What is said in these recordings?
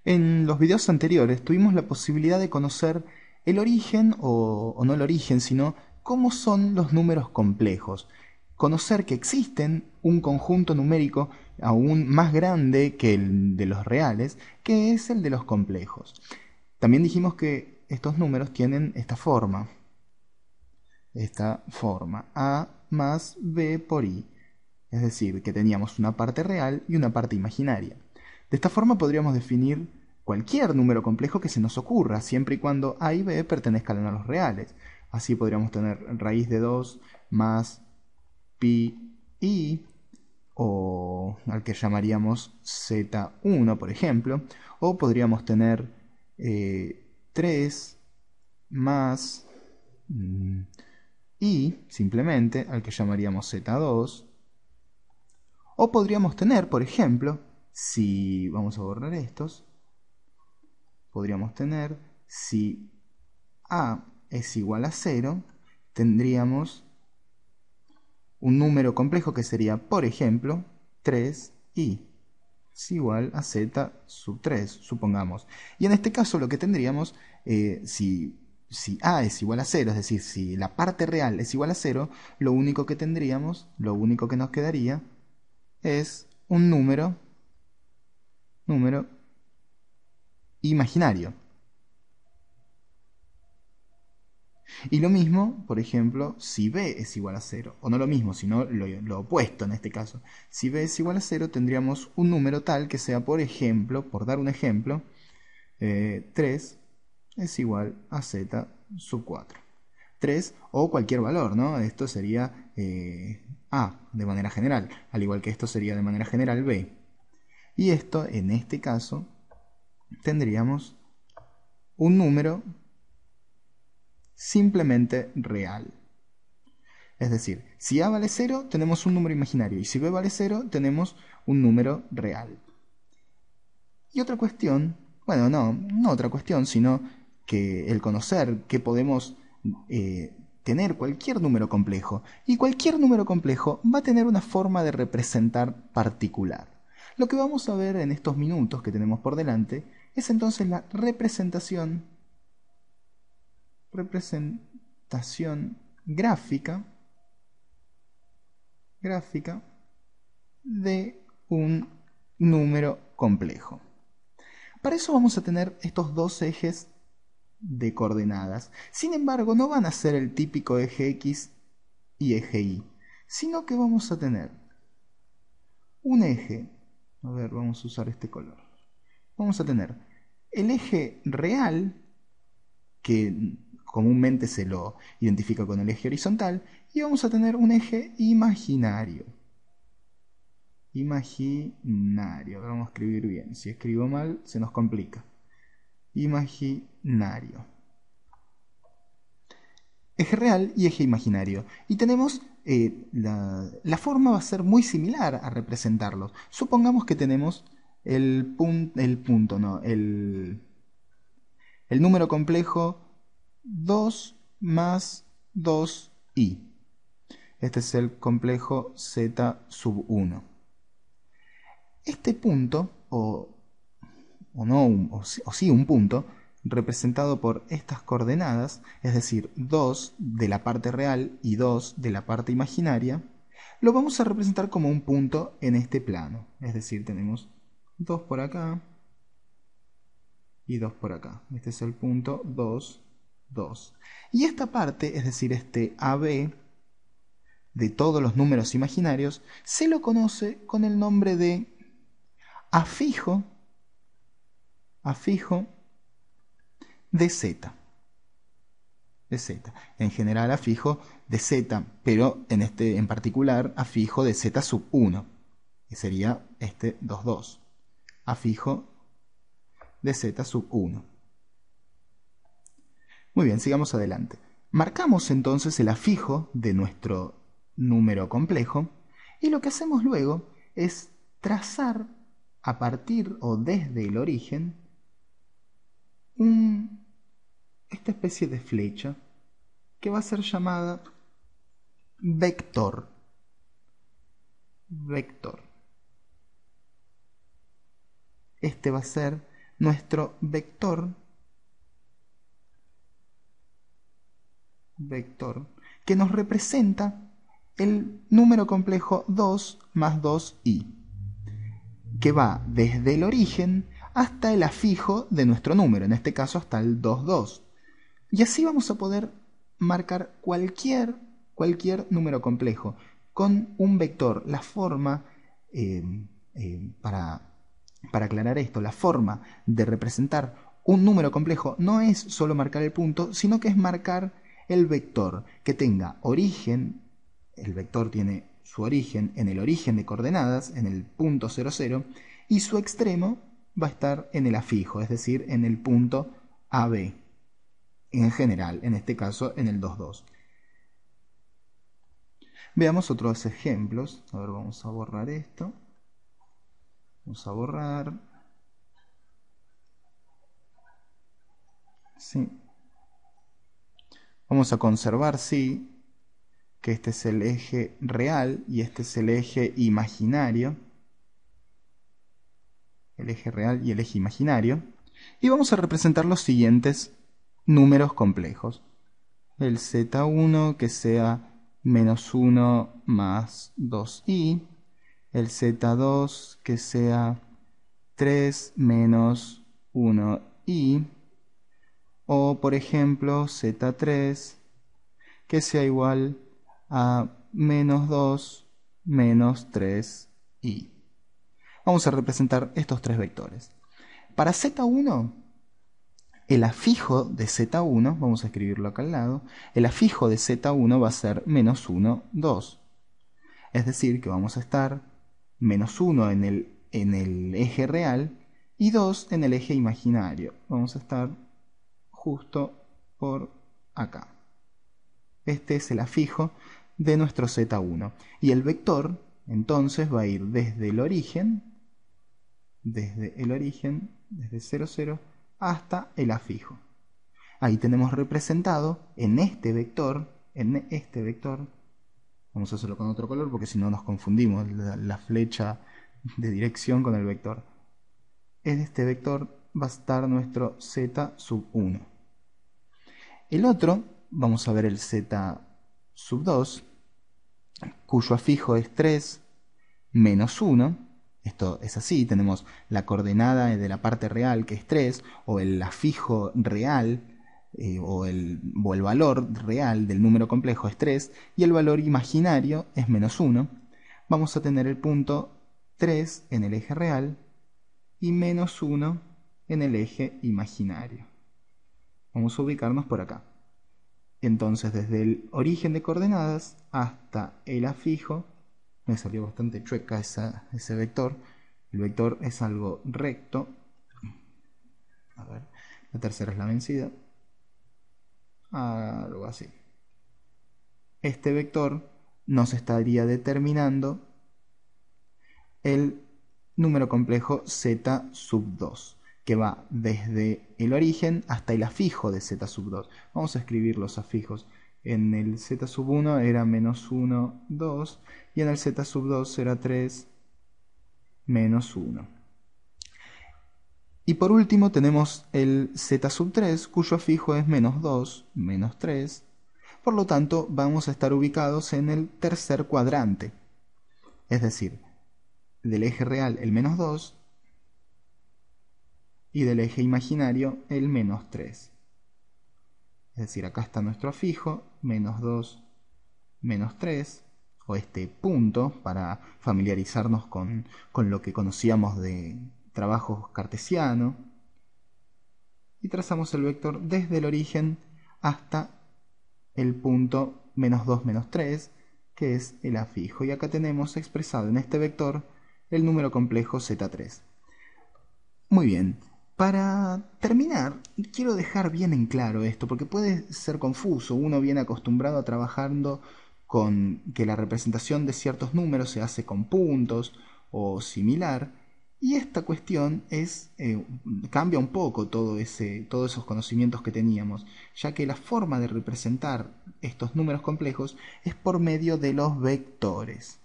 En los videos anteriores tuvimos la posibilidad de conocer el origen, o no el origen, sino cómo son los números complejos. Conocer que existen un conjunto numérico aún más grande que el de los reales, que es el de los complejos. También dijimos que estos números tienen esta forma, A más B por I. Es decir, que teníamos una parte real y una parte imaginaria. De esta forma podríamos definir cualquier número complejo que se nos ocurra, siempre y cuando A y B pertenezcan a los reales. Así podríamos tener raíz de 2 más pi i, o al que llamaríamos z1, por ejemplo. O podríamos tener 3 más i, simplemente, al que llamaríamos z2. O podríamos tener, por ejemplo, si vamos a borrar estos, podríamos tener, si A es igual a 0, tendríamos un número complejo que sería, por ejemplo, 3i es igual a z sub 3, supongamos. Y en este caso lo que tendríamos, si A es igual a 0, es decir, si la parte real es igual a 0, lo único que tendríamos, lo único que nos quedaría, es un número imaginario. Y lo mismo, por ejemplo, si b es igual a 0. O no lo mismo, sino lo opuesto en este caso. Si b es igual a 0, tendríamos un número tal que sea, por ejemplo, por dar un ejemplo, 3 es igual a z sub 4. 3 o cualquier valor, ¿no? Esto sería A de manera general, al igual que esto sería de manera general B. Y esto, en este caso, tendríamos un número simplemente real. Es decir, si A vale 0, tenemos un número imaginario, y si B vale 0, tenemos un número real. Y otra cuestión, bueno, no otra cuestión, sino que el conocer que podemos tener cualquier número complejo, y cualquier número complejo va a tener una forma de representar particular. Lo que vamos a ver en estos minutos que tenemos por delante es entonces la representación gráfica de un número complejo. Para eso vamos a tener estos dos ejes de coordenadas. Sin embargo, no van a ser el típico eje X y eje Y, sino que vamos a tener un eje, a ver, vamos a usar este color. Vamos a tener el eje real, que comúnmente se lo identifica con el eje horizontal, y vamos a tener un eje imaginario. Vamos a escribir bien, si escribo mal se nos complica. Imaginario. Eje real y eje imaginario. Y tenemos, la forma va a ser muy similar a representarlos. Supongamos que tenemos el número complejo 2 más 2i. Este es el complejo z sub 1. Este punto, sí un punto, representado por estas coordenadas, es decir, 2 de la parte real y 2 de la parte imaginaria, lo vamos a representar como un punto en este plano. Es decir, tenemos 2 por acá y 2 por acá. Este es el punto 2, 2. Y esta parte, es decir, este AB de todos los números imaginarios, se lo conoce con el nombre de afijo de z. En general afijo de z, pero en particular afijo de z sub 1, que sería este 2, 2. Afijo de z sub 1. Muy bien, sigamos adelante. Marcamos entonces el afijo de nuestro número complejo, y lo que hacemos luego es trazar a partir o desde el origen esta especie de flecha que va a ser llamada vector. Este va a ser nuestro vector que nos representa el número complejo 2 más 2i, que va desde el origen hasta el afijo de nuestro número, en este caso hasta el 2, 2. Y así vamos a poder marcar cualquier número complejo con un vector. La forma, para aclarar esto, la forma de representar un número complejo no es solo marcar el punto, sino que es marcar el vector que tenga origen. El vector tiene su origen en el origen de coordenadas, en el punto 0, 0, y su extremo va a estar en el afijo, es decir, en el punto AB. En general, en este caso, en el 2, 2. Veamos otros ejemplos. A ver, vamos a borrar esto. Vamos a borrar. Sí. Vamos a conservar, sí, que este es el eje real y este es el eje imaginario. El eje real y el eje imaginario. Y vamos a representar los siguientes números complejos. El z1 que sea menos 1 más 2i. El z2 que sea 3 menos 1i. O por ejemplo z3 que sea igual a menos 2 menos 3i. Vamos a representar estos tres vectores. Para z1, el afijo de z1, vamos a escribirlo acá al lado, el afijo de z1 va a ser menos 1, 2. Es decir, que vamos a estar menos 1 en el eje real y 2 en el eje imaginario. Vamos a estar justo por acá. Este es el afijo de nuestro z1. Y el vector, entonces, va a ir desde el origen, desde 0, 0, hasta el afijo. Ahí tenemos representado en este vector, vamos a hacerlo con otro color porque si no nos confundimos la flecha de dirección con el vector. En este vector va a estar nuestro z sub 1. El otro, vamos a ver el z sub 2, cuyo afijo es 3 menos 1. Esto es así, tenemos la coordenada de la parte real que es 3, o el afijo real, o el valor real del número complejo es 3, y el valor imaginario es menos 1. Vamos a tener el punto 3 en el eje real y menos 1 en el eje imaginario. Vamos a ubicarnos por acá. Entonces, desde el origen de coordenadas hasta el afijo, me salió bastante chueca ese vector. El vector es algo recto. A ver, la tercera es la vencida. Algo así. Este vector nos estaría determinando el número complejo z sub 2, que va desde el origen hasta el afijo de z sub 2. Vamos a escribir los afijos. En el z sub 1 era menos 1, 2, y en el z sub 2 será 3, menos 1. Y por último tenemos el z sub 3, cuyo afijo es menos 2, menos 3. Por lo tanto, vamos a estar ubicados en el tercer cuadrante. Es decir, del eje real el menos 2 y del eje imaginario el menos 3. Es decir, acá está nuestro afijo, menos 2, menos 3, o este punto, para familiarizarnos con lo que conocíamos de trabajos cartesianos. Y trazamos el vector desde el origen hasta el punto menos 2, menos 3, que es el afijo. Y acá tenemos expresado en este vector el número complejo z3. Muy bien. Para terminar, quiero dejar bien en claro esto, porque puede ser confuso. Uno viene acostumbrado a trabajando con que la representación de ciertos números se hace con puntos o similar, y esta cuestión cambia un poco todos esos conocimientos que teníamos, ya que la forma de representar estos números complejos es por medio de los vectores.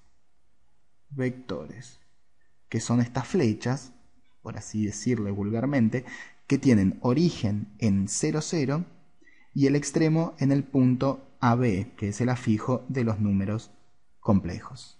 Vectores, que son estas flechas por así decirle vulgarmente, que tienen origen en 0, 0 y el extremo en el punto AB, que es el afijo de los números complejos.